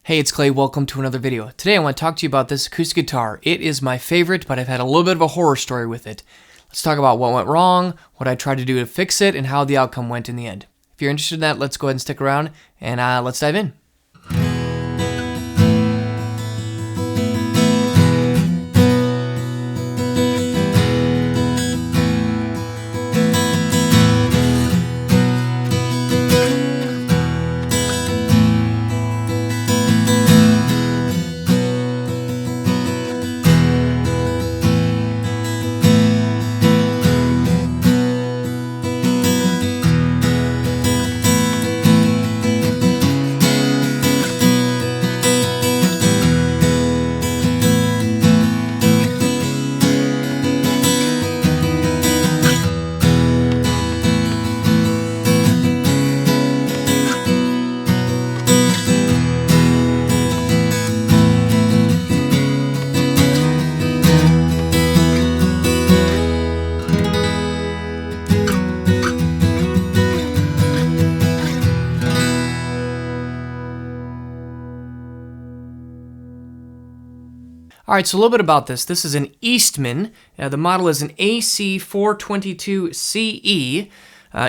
Hey, it's Kley. Welcome to another video. Today I want to talk to you about this acoustic guitar. It is my favorite, but I've had a little bit of a horror story with it. Let's talk about what went wrong, what I tried to do to fix it, and how the outcome went in the end. If you're interested in that, let's go ahead and stick around, and let's dive in. All right, so a little bit about this. This is an Eastman. The model is an AC422CE.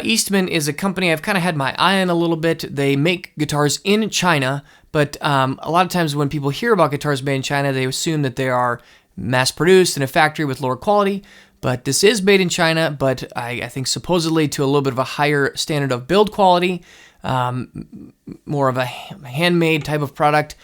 Eastman is a company I've kind of had my eye on a little bit. They make guitars in China, but a lot of times when people hear about guitars made in China, they assume that they are mass-produced in a factory with lower quality. But this is made in China, but I think supposedly to a little bit of a higher standard of build quality, more of a handmade type of product.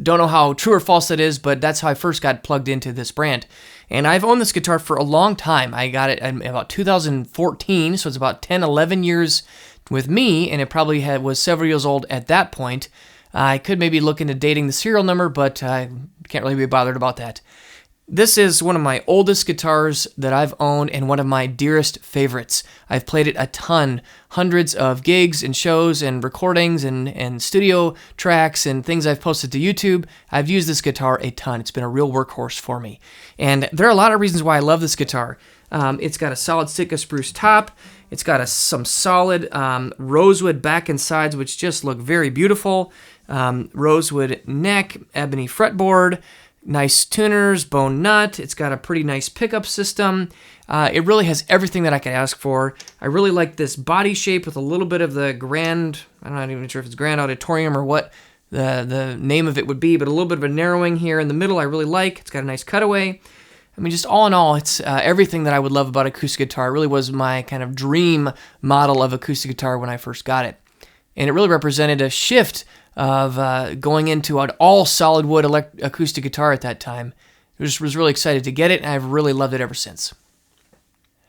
Don't know how true or false that is, but that's how I first got plugged into this brand. And I've owned this guitar for a long time. I got it in about 2014, so it's about 10, 11 years with me, and it probably was several years old at that point. I could maybe look into dating the serial number, but I can't really be bothered about that. This is one of my oldest guitars that I've owned and one of my dearest favorites. I've played it a ton, hundreds of gigs and shows and recordings and studio tracks and things I've posted to YouTube. I've used this guitar a ton. It's been a real workhorse for me. And there are a lot of reasons why I love this guitar. It's got a solid stick of spruce top. It's got some solid rosewood back and sides, which just look very beautiful. Rosewood neck, ebony fretboard. Nice tuners, bone nut. It's got a pretty nice pickup system. It really has everything that I could ask for. I really like this body shape with a little bit of the grand, I'm not even sure if it's Grand Auditorium or what the name of it would be, but a little bit of a narrowing here in the middle I really like. It's got a nice cutaway. I mean, just all in all, it's everything that I would love about acoustic guitar. It really was my kind of dream model of acoustic guitar when I first got it. And it really represented a shift of going into an all solid wood acoustic guitar at that time. I just was really excited to get it, and I've really loved it ever since.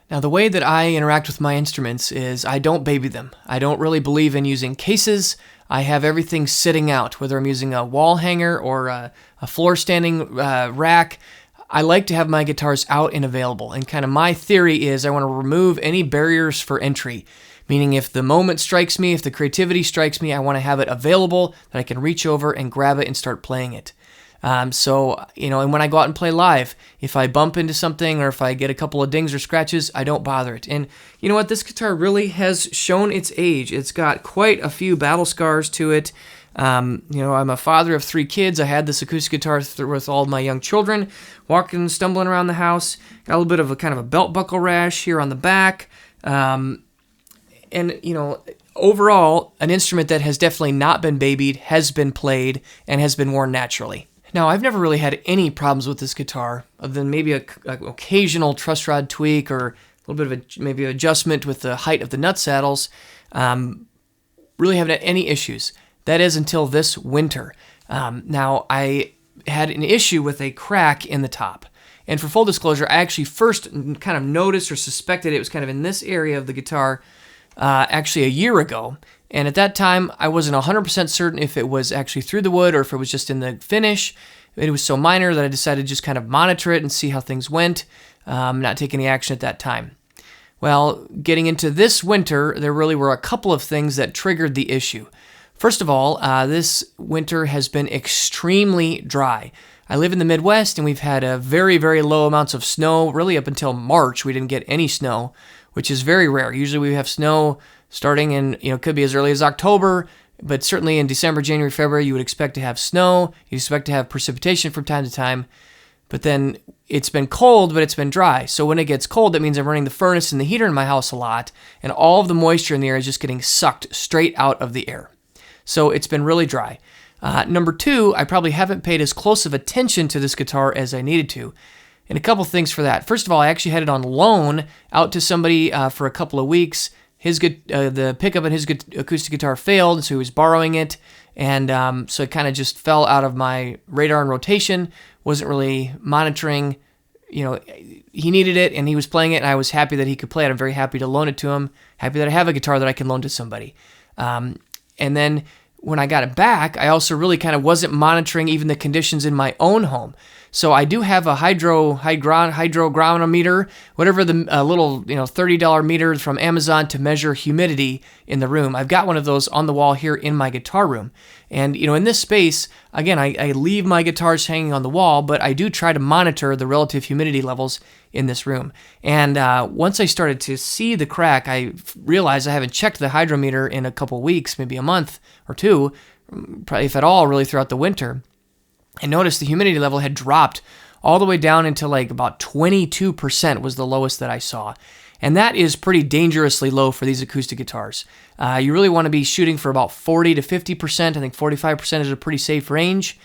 Now, the way that I interact with my instruments is I don't baby them. I don't really believe in using cases. I have everything sitting out, whether I'm using a wall hanger or a floor standing rack. I like to have my guitars out and available, and kind of my theory is I want to remove any barriers for entry. Meaning if the moment strikes me, if the creativity strikes me, I want to have it available that I can reach over and grab it and start playing it. And when I go out and play live, if I bump into something or if I get a couple of dings or scratches, I don't bother it. And you know what? This guitar really has shown its age. It's got quite a few battle scars to it. I'm a father of 3 kids. I had this acoustic guitar with all my young children, walking, stumbling around the house. Got a little bit of a kind of a belt buckle rash here on the back. And, overall, an instrument that has definitely not been babied, has been played, and has been worn naturally. Now, I've never really had any problems with this guitar, other than maybe an occasional truss rod tweak or a little bit of maybe adjustment with the height of the nut saddles. Really haven't had any issues. That is until this winter. Now, I had an issue with a crack in the top. And for full disclosure, I actually first kind of noticed or suspected it was kind of in this area of the guitar actually a year ago. And at that time, I wasn't 100% certain if it was actually through the wood or if it was just in the finish. It was so minor that I decided to just kind of monitor it and see how things went, not take any action at that time. Well, getting into this winter, there really were a couple of things that triggered the issue. First of all, this winter has been extremely dry. I live in the Midwest, and we've had a very, very low amounts of snow. Really up until March, we didn't get any snow, which is very rare. Usually we have snow starting in, could be as early as October, but certainly in December, January, February, you would expect to have snow. You expect to have precipitation from time to time. But then it's been cold, but it's been dry. So when it gets cold, that means I'm running the furnace and the heater in my house a lot, and all of the moisture in the air is just getting sucked straight out of the air. So it's been really dry. Number two, I probably haven't paid as close of attention to this guitar as I needed to. And a couple things for that. First of all, I actually had it on loan out to somebody for a couple of weeks. The pickup in his acoustic guitar failed, so he was borrowing it. And so it kind of just fell out of my radar and rotation. Wasn't really monitoring. You know, he needed it and he was playing it, and I was happy that he could play it. I'm very happy to loan it to him. Happy that I have a guitar that I can loan to somebody. And then when I got it back, I also really kind of wasn't monitoring even the conditions in my own home. So I do have a hydrogronometer, whatever the little $30 meter from Amazon to measure humidity in the room. I've got one of those on the wall here in my guitar room. And in this space, again, I leave my guitars hanging on the wall, but I do try to monitor the relative humidity levels in this room. And once I started to see the crack, I realized I haven't checked the hydrometer in a couple weeks, maybe a month or two, probably if at all, really throughout the winter. I noticed the humidity level had dropped all the way down into like about 22% was the lowest that I saw. And that is pretty dangerously low for these acoustic guitars. You really want to be shooting for about 40 to 50%. I think 45% is a pretty safe range.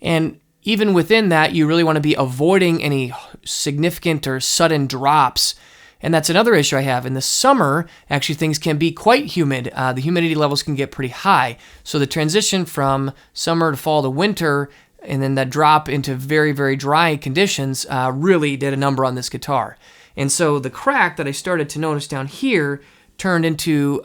And even within that, you really want to be avoiding any significant or sudden drops. And that's another issue I have. In the summer, actually things can be quite humid. The humidity levels can get pretty high. So the transition from summer to fall to winter, and then that drop into very, very dry conditions really did a number on this guitar. And so the crack that I started to notice down here turned into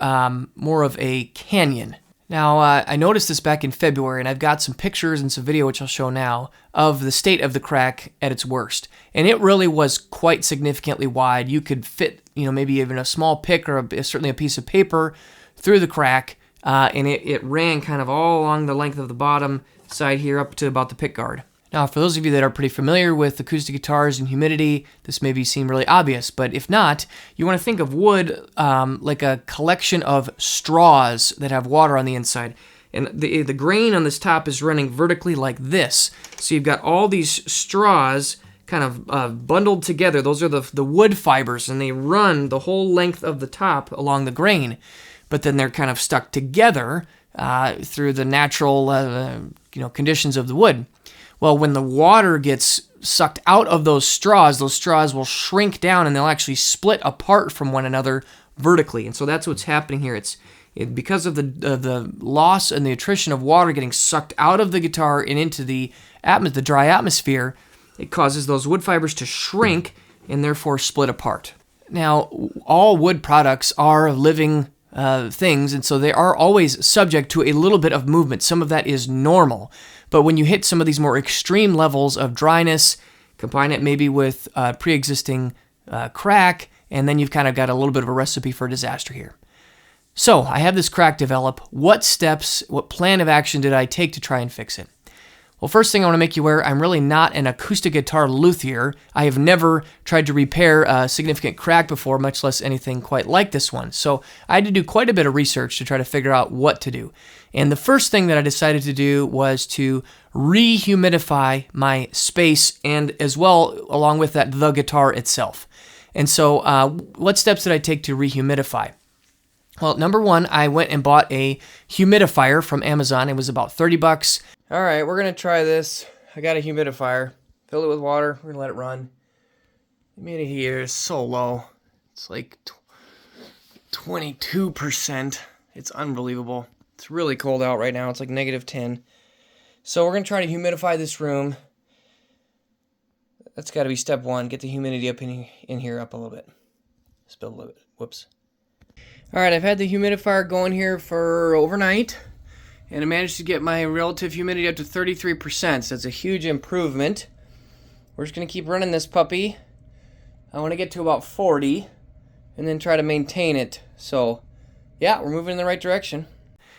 more of a canyon. Now, I noticed this back in February, and I've got some pictures and some video, which I'll show now, of the state of the crack at its worst. And it really was quite significantly wide. You could fit, maybe even a small pick or certainly a piece of paper through the crack, and it ran kind of all along the length of the bottom side here up to about the pick guard. Now, for those of you that are pretty familiar with acoustic guitars and humidity, this may seem really obvious, but if not, you want to think of wood like a collection of straws that have water on the inside. And the grain on this top is running vertically like this. So you've got all these straws kind of bundled together. Those are the wood fibers, and they run the whole length of the top along the grain. But then they're kind of stuck together through the natural conditions of the wood. Well, when the water gets sucked out of those straws will shrink down and they'll actually split apart from one another vertically. And so that's what's happening here. Because of the loss and the attrition of water getting sucked out of the guitar and into the dry atmosphere, it causes those wood fibers to shrink and therefore split apart. Now, all wood products are living things, and so they are always subject to a little bit of movement. Some of that is normal. But when you hit some of these more extreme levels of dryness, combine it maybe with pre-existing crack, and then you've kind of got a little bit of a recipe for disaster here. So I have this crack develop. What plan of action did I take to try and fix it? Well, first thing I want to make you aware, I'm really not an acoustic guitar luthier. I have never tried to repair a significant crack before, much less anything quite like this one. So I had to do quite a bit of research to try to figure out what to do. And the first thing that I decided to do was to re-humidify my space, and as well, along with that, the guitar itself. And so what steps did I take to re-humidify? Well, number one, I went and bought a humidifier from Amazon. It was about $30. All right, we're going to try this. I got a humidifier. Fill it with water. We're going to let it run. The humidity here is so low. It's like 22%. It's unbelievable. It's really cold out right now. It's like -10. So we're going to try to humidify this room. That's got to be step one. Get the humidity up in here up a little bit. Spill a little bit. Whoops. All right, I've had the humidifier going here for overnight, and I managed to get my relative humidity up to 33%, so that's a huge improvement. We're just going to keep running this puppy. I want to get to about 40, and then try to maintain it. So, yeah, we're moving in the right direction.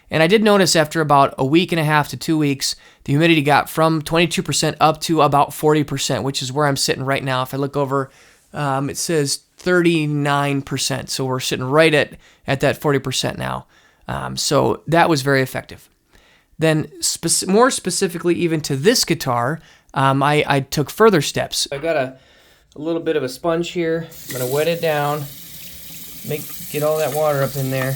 And I did notice after about a week and a half to 2 weeks, the humidity got from 22% up to about 40%, which is where I'm sitting right now. If I look over, it says 39%, so we're sitting right at that 40% now. So that was very effective. Then more specifically even to this guitar, I took further steps. I've got a little bit of a sponge here. I'm going to wet it down, get all that water up in there.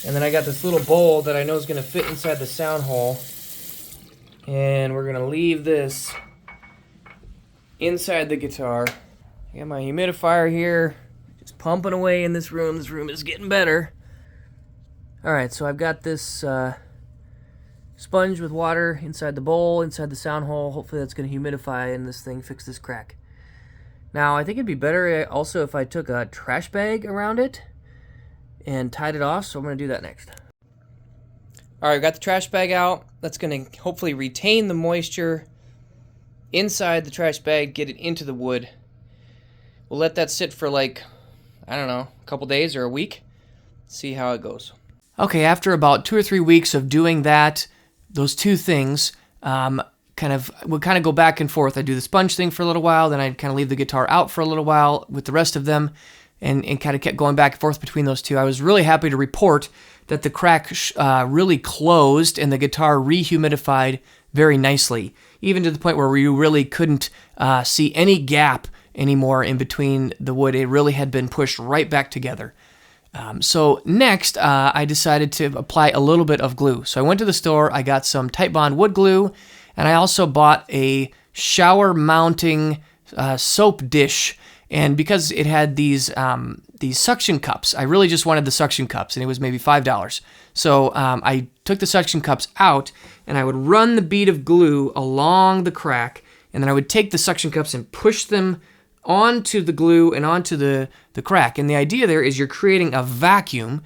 And then I got this little bowl that I know is going to fit inside the sound hole. And we're going to leave this inside the guitar. I got my humidifier here, just pumping away in this room. This room is getting better. Alright, so I've got this sponge with water inside the bowl, inside the sound hole. Hopefully that's going to humidify and this thing fix this crack. Now, I think it'd be better also if I took a trash bag around it and tied it off, so I'm going to do that next. Alright, got the trash bag out. That's going to hopefully retain the moisture inside the trash bag, get it into the wood. We'll let that sit for like, I don't know, a couple days or a week. See how it goes. Okay, after about 2 or 3 weeks of doing that, those two things, we'll kind of go back and forth. I do the sponge thing for a little while, then I'd kind of leave the guitar out for a little while with the rest of them, and kind of kept going back and forth between those two. I was really happy to report that the crack really closed and the guitar rehumidified very nicely, even to the point where you really couldn't see any gap anymore in between the wood. It really had been pushed right back together. So next, I decided to apply a little bit of glue. So I went to the store, I got some Titebond wood glue, and I also bought a shower mounting soap dish. And because it had these suction cups, I really just wanted the suction cups, and it was maybe $5. So I took the suction cups out, and I would run the bead of glue along the crack, and then I would take the suction cups and push them onto the glue and onto the crack. And the idea there is you're creating a vacuum,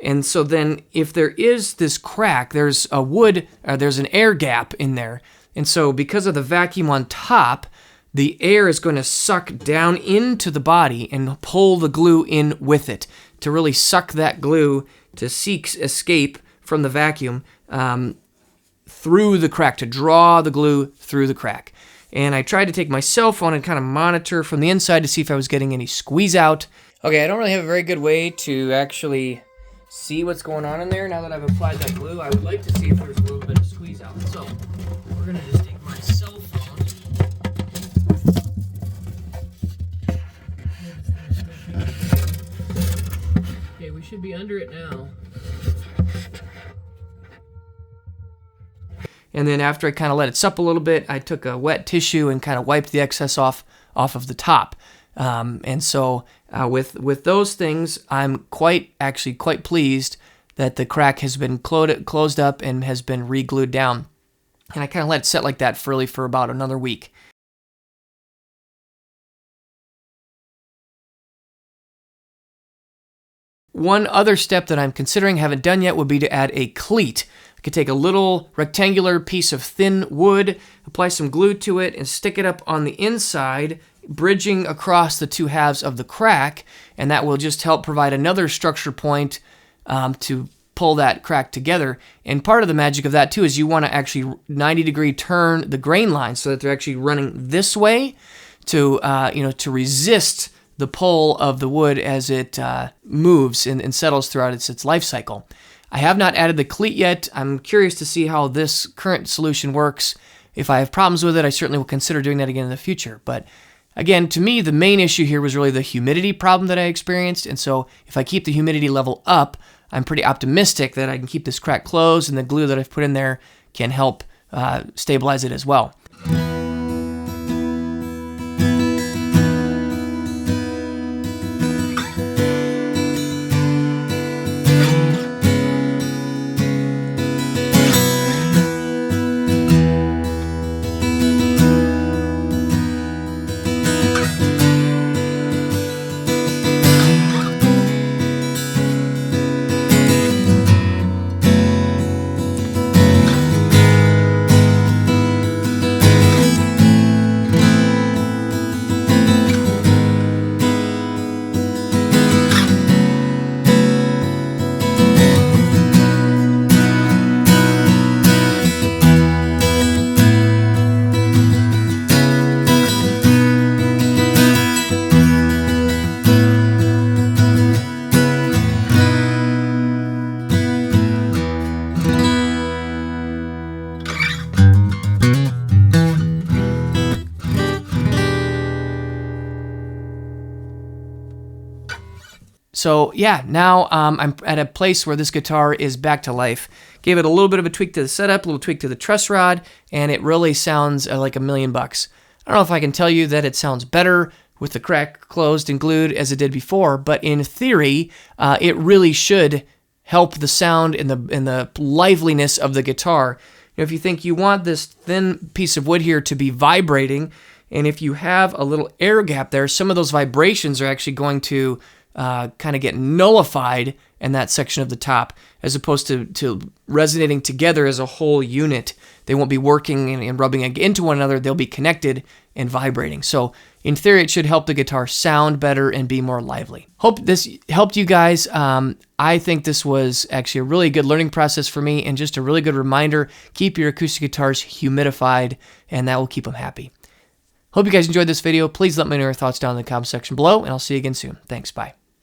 and so then if there is this crack, there's an air gap in there. And so because of the vacuum on top, the air is going to suck down into the body and pull the glue in with it to really suck that glue to seek escape from the vacuum through the crack, to draw the glue through the crack. And I tried to take my cell phone and kind of monitor from the inside to see if I was getting any squeeze out. Okay, I don't really have a very good way to actually see what's going on in there now that I've applied that glue. I would like to see if there's a little bit of squeeze out. So we're going to just take my cell phone. Okay, we should be under it now. And then after I kind of let it sup a little bit, I took a wet tissue and kind of wiped the excess off of the top. And so with those things, I'm quite pleased that the crack has been closed up and has been re-glued down. And I kind of let it set like that for about another week. One other step that I'm considering, haven't done yet, would be to add a cleat. I could take a little rectangular piece of thin wood, apply some glue to it, and stick it up on the inside, bridging across the two halves of the crack, and that will just help provide another structure point to pull that crack together. And part of the magic of that too is you want to actually 90-degree turn the grain lines so that they're actually running this way to resist the pull of the wood as it moves and settles throughout its life cycle. I have not added the cleat yet. I'm curious to see how this current solution works. If I have problems with it, I certainly will consider doing that again in the future. But again, to me, the main issue here was really the humidity problem that I experienced. And so if I keep the humidity level up, I'm pretty optimistic that I can keep this crack closed, and the glue that I've put in there can help stabilize it as well. So yeah, now I'm at a place where this guitar is back to life. Gave it a little bit of a tweak to the setup, a little tweak to the truss rod, and it really sounds like $1,000,000. I don't know if I can tell you that it sounds better with the crack closed and glued as it did before, but in theory, it really should help the sound and the liveliness of the guitar. If you think you want this thin piece of wood here to be vibrating, and if you have a little air gap there, some of those vibrations are actually going to kind of get nullified in that section of the top, as opposed to resonating together as a whole unit. They won't be working and rubbing into one another. They'll be connected and vibrating. So in theory, it should help the guitar sound better and be more lively. Hope this helped you guys. I think this was actually a really good learning process for me, and just a really good reminder. Keep your acoustic guitars humidified, and that will keep them happy. Hope you guys enjoyed this video. Please let me know your thoughts down in the comment section below, and I'll see you again soon. Thanks. Bye.